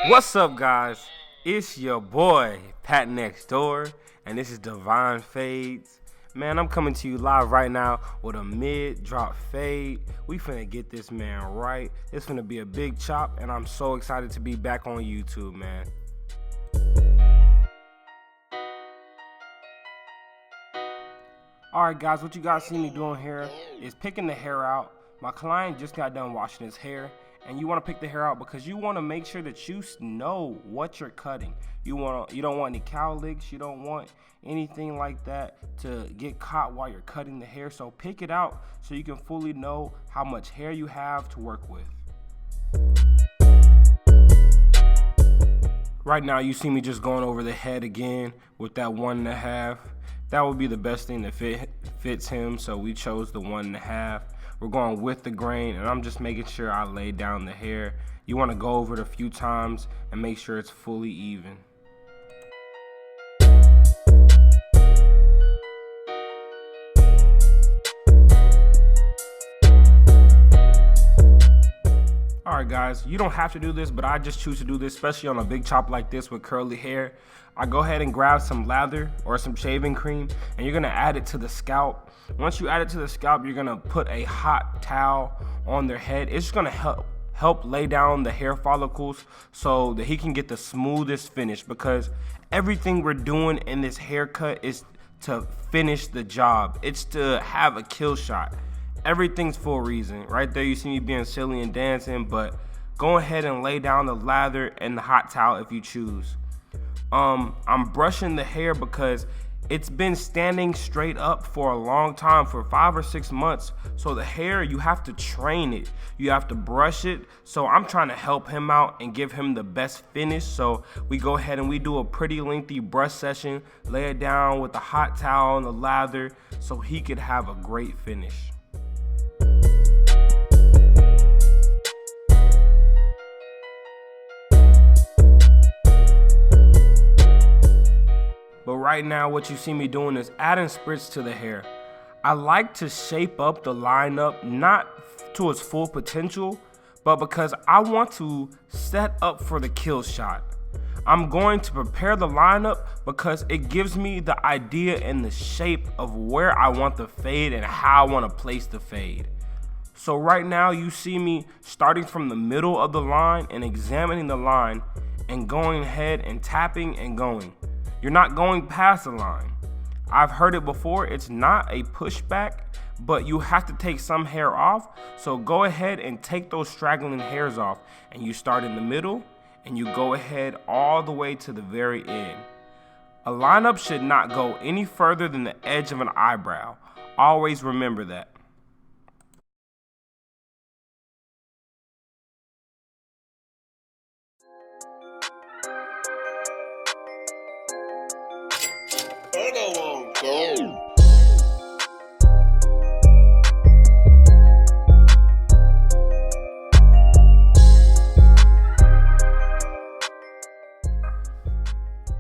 What's up, guys? It's your boy Pat Next Door, and this is Divine Fades. Man, I'm coming to you live right now with a mid-drop fade. We finna get this man right. It's finna be a big chop, and I'm so excited to be back on YouTube, man. Alright, guys, what you guys see me doing here is picking the hair out. My client just got done washing his hair, and you want to pick the hair out because you want to make sure that you know what you're cutting. You don't want any cowlicks, you don't want anything like that to get caught while you're cutting the hair. So pick it out so you can fully know how much hair you have to work with. Right now you see me just going over the head again with that 1.5. That would be the best thing that fits him, so we chose the 1.5. We're going with the grain, and I'm just making sure I lay down the hair. You want to go over it a few times and make sure it's fully even. Alright guys, you don't have to do this, but I just choose to do this, especially on a big chop like this with curly hair. I go ahead and grab some lather or some shaving cream, and you're gonna add it to the scalp. Once you add it to the scalp, you're gonna put a hot towel on their head. It's just gonna help lay down the hair follicles so that he can get the smoothest finish, because everything we're doing in this haircut is to finish the job. It's to have a kill shot. Everything's for a reason. Right there you see me being silly and dancing, but go ahead and lay down the lather and the hot towel if you choose. I'm brushing the hair because it's been standing straight up for a long time, for 5 or 6 months. So the hair, you have to train it. You have to brush it. So I'm trying to help him out and give him the best finish. So we go ahead and we do a pretty lengthy brush session, lay it down with the hot towel and the lather so he could have a great finish. But right now what you see me doing is adding spritz to the hair. I like to shape up the lineup, not to its full potential, but because I want to set up for the kill shot. I'm going to prepare the lineup because it gives me the idea and the shape of where I want the fade and how I want to place the fade. So right now you see me starting from the middle of the line and examining the line and going ahead and tapping and going. You're not going past the line. I've heard it before, it's not a pushback, but you have to take some hair off. So go ahead and take those straggling hairs off, and you start in the middle and you go ahead all the way to the very end. A lineup should not go any further than the edge of an eyebrow. Always remember that.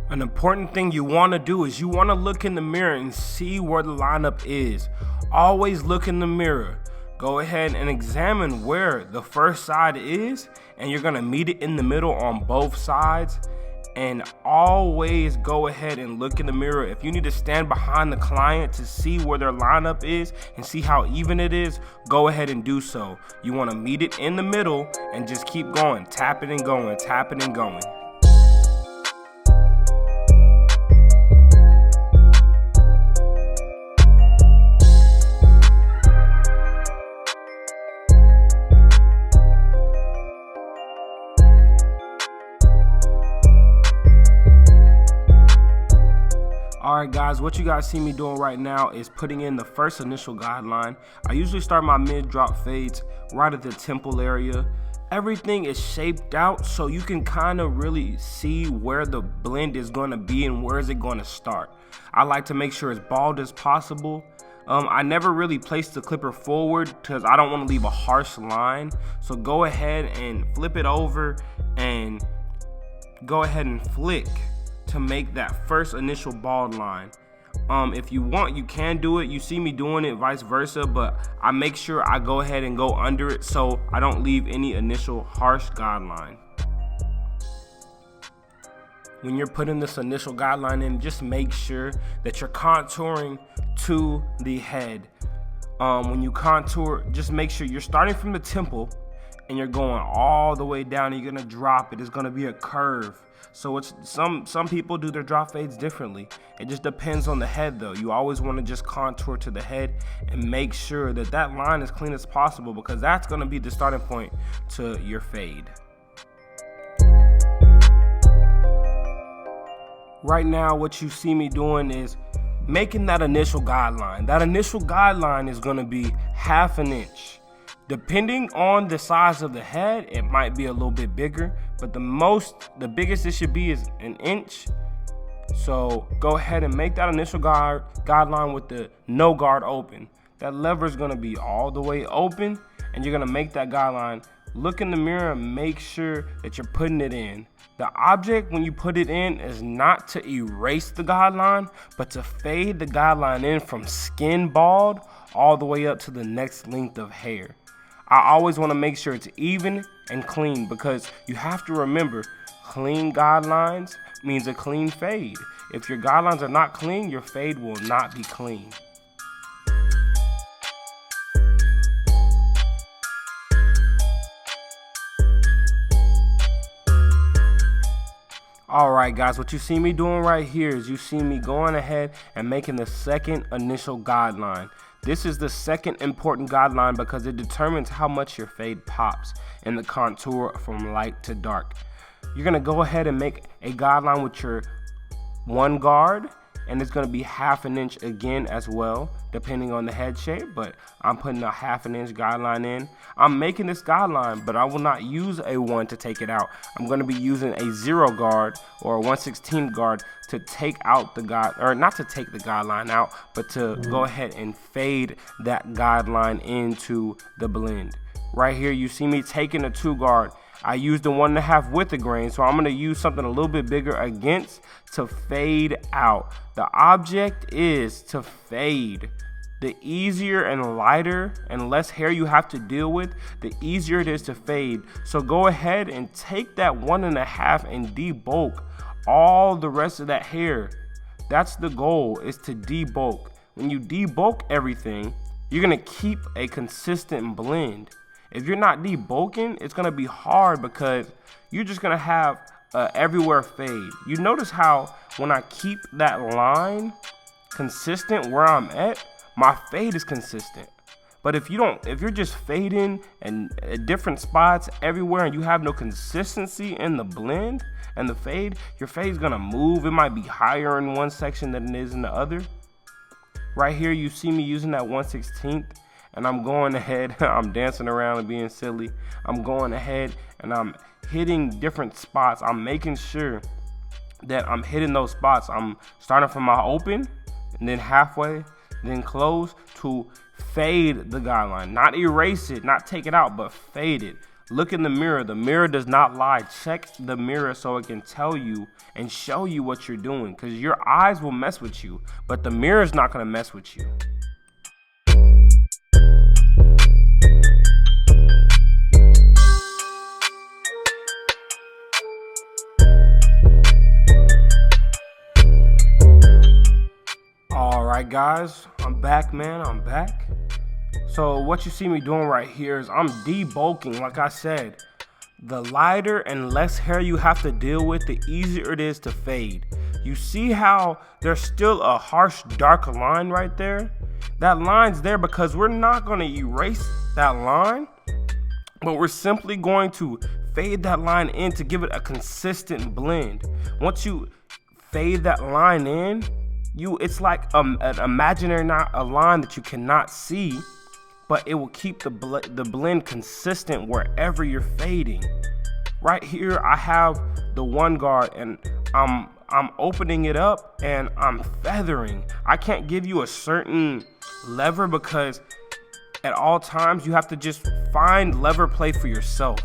An important thing you want to do is you want to look in the mirror and see where the lineup is. Always look in the mirror. Go ahead and examine where the first side is, and you're going to meet it in the middle on both sides. And always go ahead and look in the mirror. If you need to stand behind the client to see where their lineup is and see how even it is, go ahead and do so. You want to meet it in the middle and just keep going, tapping and going, tapping and going. Alright guys, what you guys see me doing right now is putting in the first initial guideline. I usually start my mid-drop fades right at the temple area. Everything is shaped out so you can kind of really see where the blend is going to be and where is it going to start. I like to make sure as bald as possible. I never really place the clipper forward because I don't want to leave a harsh line. So go ahead and flip it over and go ahead and flick to make that first initial bald line. If you want, you can do it. You see me doing it vice versa, but I make sure I go ahead and go under it so I don't leave any initial harsh guideline. when you're putting this initial guideline in, just make sure that you're contouring to the head. When you contour, just make sure you're starting from the temple and you're going all the way down, and you're gonna drop it. It's gonna be a curve. So it's some people do their drop fades differently. It just depends on the head though. You always want to just contour to the head and make sure that that line is clean as possible, because that's gonna be the starting point to your fade. Right now, what you see me doing is making that initial guideline. That initial guideline is gonna be 1/2 inch. Depending on the size of the head, it might be a little bit bigger, but the biggest it should be is 1 inch. So go ahead and make that initial guideline with the no guard open. That lever is gonna be all the way open, and you're gonna make that guideline. Look in the mirror and make sure that you're putting it in. The object when you put it in is not to erase the guideline, but to fade the guideline in from skin bald all the way up to the next length of hair. I always want to make sure it's even and clean, because you have to remember, clean guidelines means a clean fade. If your guidelines are not clean, your fade will not be clean. Alright guys, what you see me doing right here is you see me going ahead and making the second initial guideline. This is the second important guideline because it determines how much your fade pops in the contour from light to dark. You're going to go ahead and make a guideline with your 1 guard, and it's going to be 1/2 inch again as well, depending on the head shape, but I'm putting a 1/2 inch guideline in. I'm making this guideline, but I will not use a 1 to take it out. I'm going to be using a 0 guard or a 1/16 guard to take out the guide, or not to take the guideline out, but to go ahead and fade that guideline into the blend. Right here, you see me taking a 2 guard. I used the 1.5 with the grain, so I'm going to use something a little bit bigger against to fade out. The object is to fade. The easier and lighter and less hair you have to deal with, the easier it is to fade. So go ahead and take that 1.5 and debulk all the rest of that hair. That's the goal, is to debulk. When you debulk everything, you're going to keep a consistent blend. If you're not debulking, it's going to be hard because you're just going to have everywhere fade. You notice how when I keep that line consistent where I'm at, my fade is consistent. But if you're just fading and at different spots everywhere and you have no consistency in the blend and the fade, your fade's going to move. It might be higher in one section than it is in the other. Right here, you see me using that 1/16. And I'm going ahead, I'm dancing around and being silly. I'm going ahead and I'm hitting different spots. I'm making sure that I'm hitting those spots. I'm starting from my open and then halfway, then close to fade the guideline. Not erase it, not take it out, but fade it. Look in the mirror. The mirror does not lie. Check the mirror so it can tell you and show you what you're doing, because your eyes will mess with you, but the mirror is not going to mess with you. Alright guys, I'm back, man. I'm back. So what you see me doing right here is I'm debulking. Like I said, the lighter and less hair you have to deal with, the easier it is to fade. You see how there's still a harsh dark line right there? That line's there because we're not going to erase that line, but we're simply going to fade that line in to give it a consistent blend. Once you fade that line in, it's like an imaginary line that you cannot see, but it will keep the blend consistent wherever you're fading. Right here, I have the 1 guard, and I'm opening it up and I'm feathering. I can't give you a certain lever because at all times you have to just find lever play for yourself.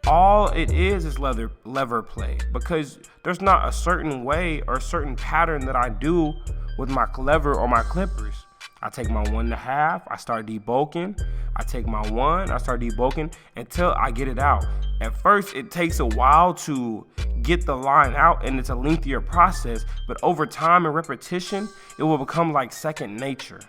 All it is lever play, because there's not a certain way or a certain pattern that I do with my lever or my clippers. I take my 1.5, I start debulking. I take my 1, I start debulking until I get it out. At first, it takes a while to get the line out, and it's a lengthier process, but over time and repetition, it will become like second nature.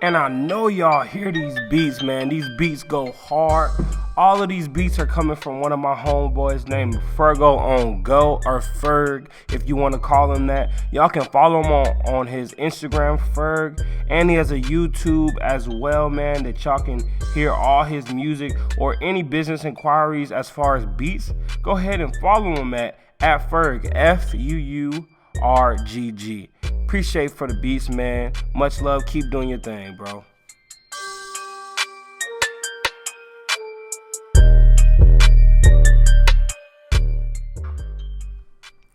And I know y'all hear these beats, man. These beats go hard. All of these beats are coming from one of my homeboys named Fergo on Go, or Ferg, if you want to call him that. Y'all can follow him on his Instagram, Ferg. And he has a YouTube as well, man, that y'all can hear all his music or any business inquiries as far as beats. Go ahead and follow him at Ferg, FUURGG. Appreciate for the beats, man. Much love. Keep doing your thing, bro.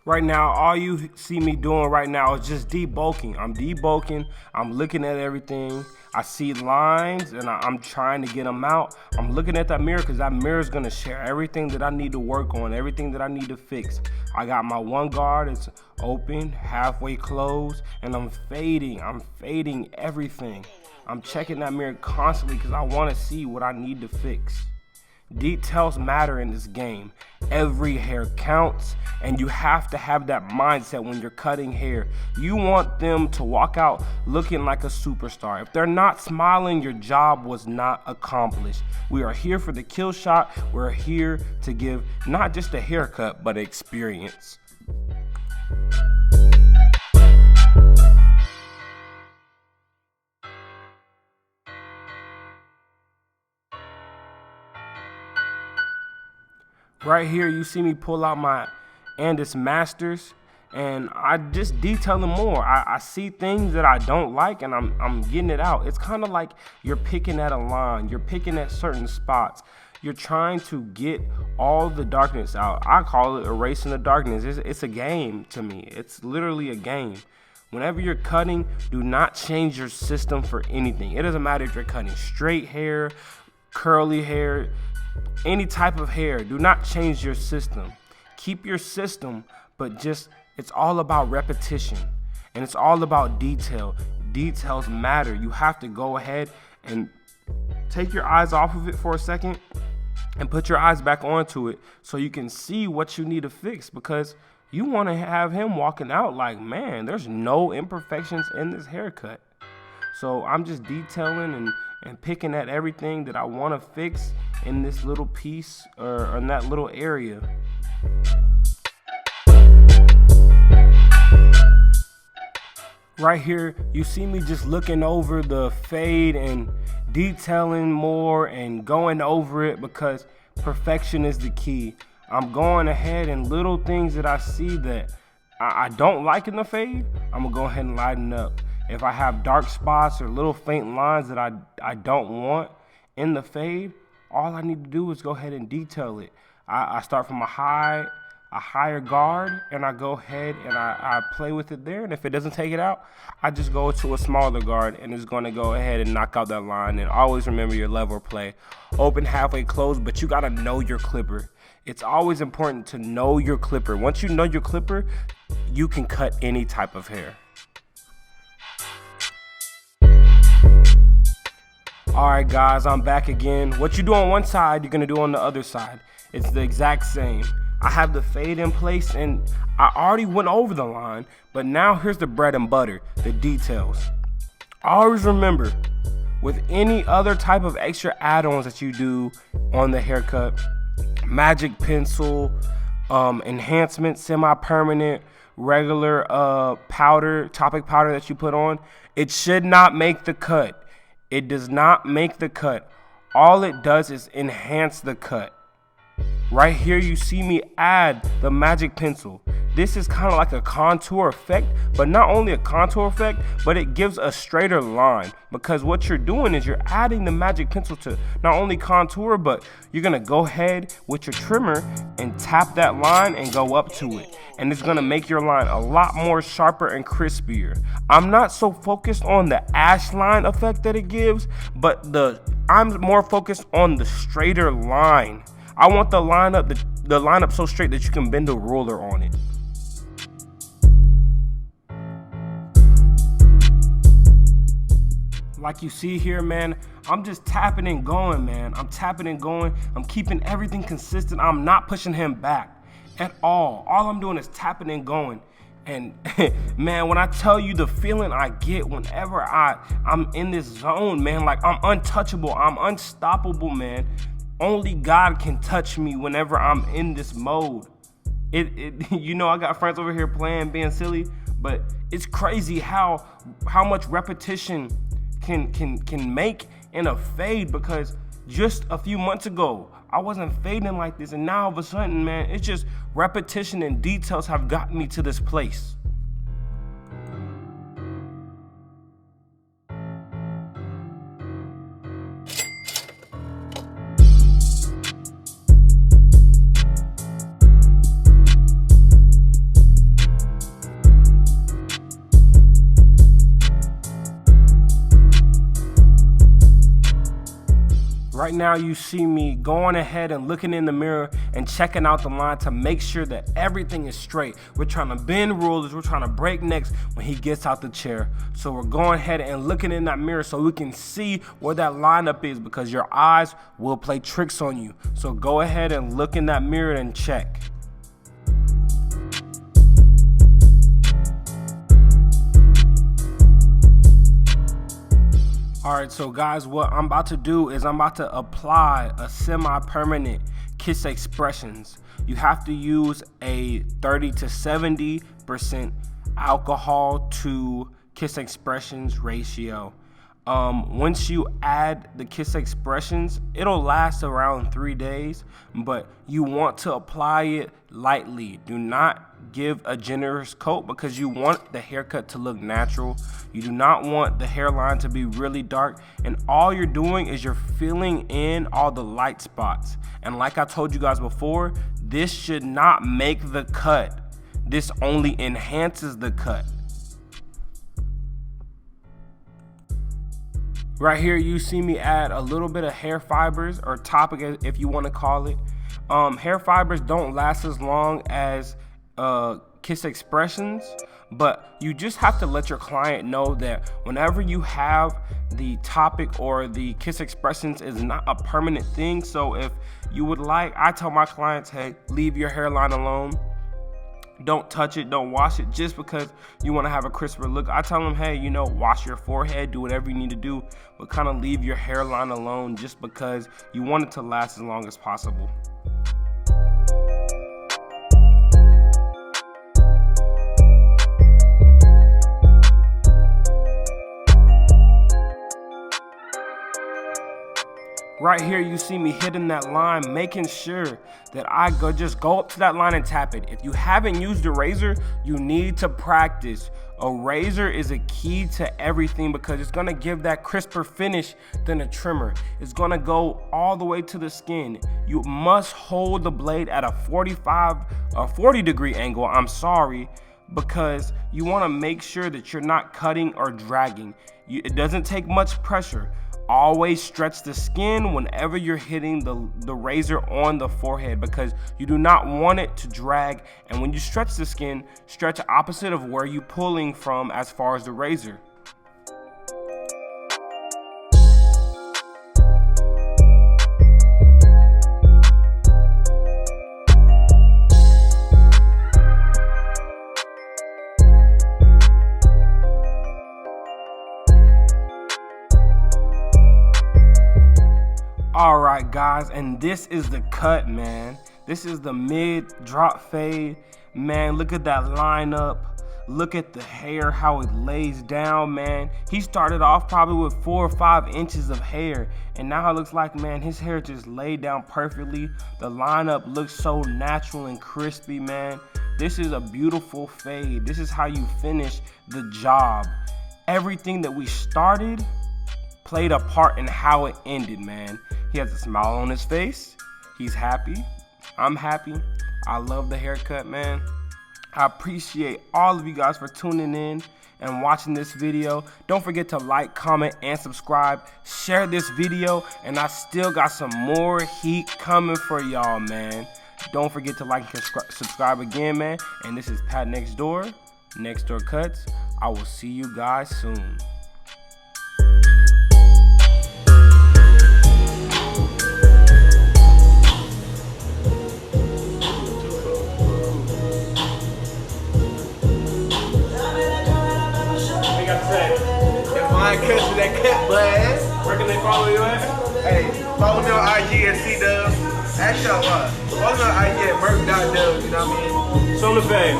Right now, all you see me doing right now is just debulking. I'm debulking. I'm looking at everything. I see lines and I'm trying to get them out. I'm looking at that mirror because that mirror is going to share everything that I need to work on, everything that I need to fix. I got my one guard. It's open, halfway closed, and I'm fading. I'm fading everything. I'm checking that mirror constantly because I want to see what I need to fix. Details matter in this game. Every hair counts, and you have to have that mindset when you're cutting hair. You want them to walk out looking like a superstar. If they're not smiling, your job was not accomplished. We are here for the kill shot. We're here to give not just a haircut, but experience. Right here, you see me pull out my Andis Masters, and I just detail them more. I see things that I don't like, and I'm getting it out. It's kind of like you're picking at a line. You're picking at certain spots. You're trying to get all the darkness out. I call it erasing the darkness. It's a game to me. It's literally a game. Whenever you're cutting, do not change your system for anything. It doesn't matter if you're cutting straight hair, curly hair, any type of hair. Do not change your system. Keep your system, but just it's all about repetition, and it's all about detail. Details matter. You have to go ahead and take your eyes off of it for a second and put your eyes back onto it so you can see what you need to fix, because you want to have him walking out like, man, there's no imperfections in this haircut. So I'm just detailing and picking at everything that I want to fix in this little piece or in that little area. Right here, you see me just looking over the fade and detailing more and going over it because perfection is the key. I'm going ahead and little things that I see that I don't like in the fade, I'm gonna go ahead and lighten up. If I have dark spots or little faint lines that I don't want in the fade, all I need to do is go ahead and detail it. I start from a higher guard, and I go ahead and I play with it there. And if it doesn't take it out, I just go to a smaller guard, and it's going to go ahead and knock out that line. And always remember your level play. Open, halfway, closed, but you got to know your clipper. It's always important to know your clipper. Once you know your clipper, you can cut any type of hair. Alright guys, I'm back again. What you do on one side, you're going to do on the other side. It's the exact same. I have the fade in place, and I already went over the line, but now here's the bread and butter, the details. Always remember, with any other type of extra add-ons that you do on the haircut, magic pencil, enhancement, semi-permanent, regular powder, topic powder that you put on, it should not make the cut. It does not make the cut. All it does is enhance the cut. Right here you see me add the magic pencil. This is kind of like a contour effect, but not only a contour effect, but it gives a straighter line, because what you're doing is you're adding the magic pencil to not only contour, but you're gonna go ahead with your trimmer and tap that line and go up to it, and it's gonna make your line a lot more sharper and crispier. I'm not so focused on the ash line effect that it gives, but I'm more focused on the straighter line. I want the line up so straight that you can bend a ruler on it. like you see here, man, I'm just tapping and going, man. I'm tapping and going. I'm keeping everything consistent. I'm not pushing him back at all. All I'm doing is tapping and going. And man, when I tell you the feeling I get whenever I'm in this zone, man, like I'm untouchable, I'm unstoppable, man. Only God can touch me whenever I'm in this mode. You know, I got friends over here playing, being silly, but it's crazy how much repetition can make in a fade, because just a few months ago I wasn't fading like this, and now all of a sudden, man, it's just repetition and details have gotten me to this place. Right now you see me going ahead and looking in the mirror and checking out the line to make sure that everything is straight. We're trying to bend rulers, we're trying to break necks when he gets out the chair. So we're going ahead and looking in that mirror so we can see where that lineup is, because your eyes will play tricks on you. So go ahead and look in that mirror and check. Alright, so guys, what I'm about to do is I'm about to apply a semi-permanent Kiss Expressions. You have to use a 30 to 70% alcohol to Kiss Expressions ratio. Once you add the Kiss Expressions, it'll last around 3 days, but you want to apply it lightly. Do not give a generous coat, because you want the haircut to look natural. You do not want the hairline to be really dark, and all you're doing is you're filling in all the light spots. And like I told you guys before, this should not make the cut. This only enhances the cut. Right here you see me add a little bit of hair fibers, or topic if you want to call it. Hair fibers don't last as long as Kiss Expressions, but you just have to let your client know that whenever you have the topic or the Kiss Expressions is not a permanent thing. So if you would like, I tell my clients, hey, leave your hairline alone. Don't touch it, don't wash it just because you want to have a crisper look. I tell them, hey, you know, wash your forehead, do whatever you need to do, but kind of leave your hairline alone just because you want it to last as long as possible. Right here you see me hitting that line, making sure that I just go up to that line and tap it. If you haven't used a razor, you need to practice. A razor is a key to everything, because it's gonna give that crisper finish than a trimmer. It's gonna go all the way to the skin. You must hold the blade at a 40 degree angle, because you wanna make sure that you're not cutting or dragging. It doesn't take much pressure. Always stretch the skin whenever you're hitting the razor on the forehead, because you do not want it to drag. And when you stretch the skin, stretch opposite of where you're pulling from as far as the razor. All right, guys, and this is the cut, man. This is the mid drop fade, man. Look at that lineup. Look at the hair, how it lays down, man. He started off probably with 4 or 5 inches of hair, and now it looks like, man, his hair just laid down perfectly. The lineup looks so natural and crispy, man. This is a beautiful fade. This is how you finish the job. Everything that we started played a part in how it ended, man. He has a smile on his face. He's happy. I'm happy. I love the haircut, man. I appreciate all of you guys for tuning in and watching this video. Don't forget to like, comment, and subscribe. Share this video, and I still got some more heat coming for y'all, man. Don't forget to like and subscribe again, man. And this is Pat Next Door Cuts. I will see you guys soon. Where can they follow you at? Hey, follow me on IG at C-Dubs. Actually, follow me on IG at Merc.Dubs, you know what I mean? Show them the fame.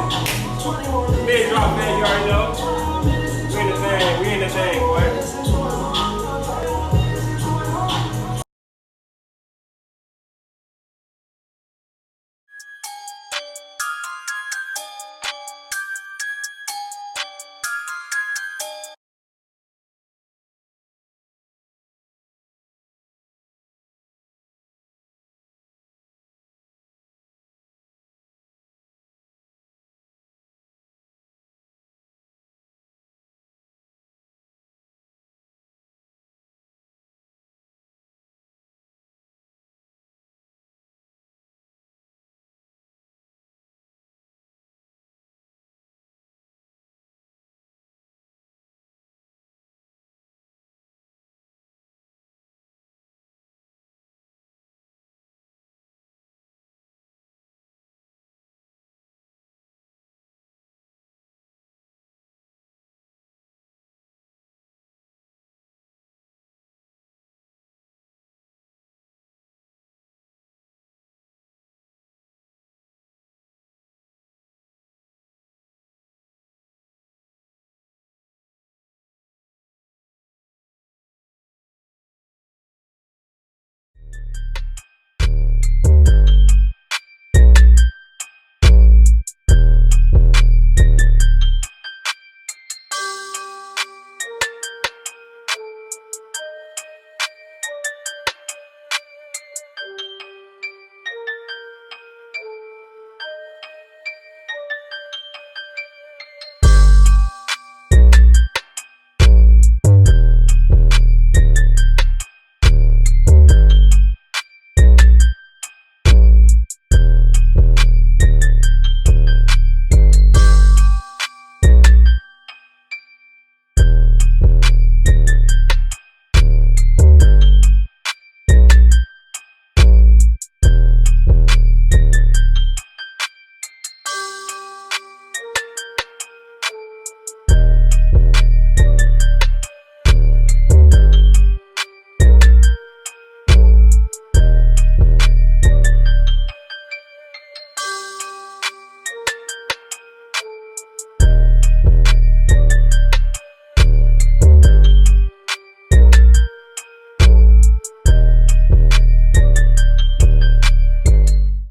Big drop, man, you already know. We in the thing, boy.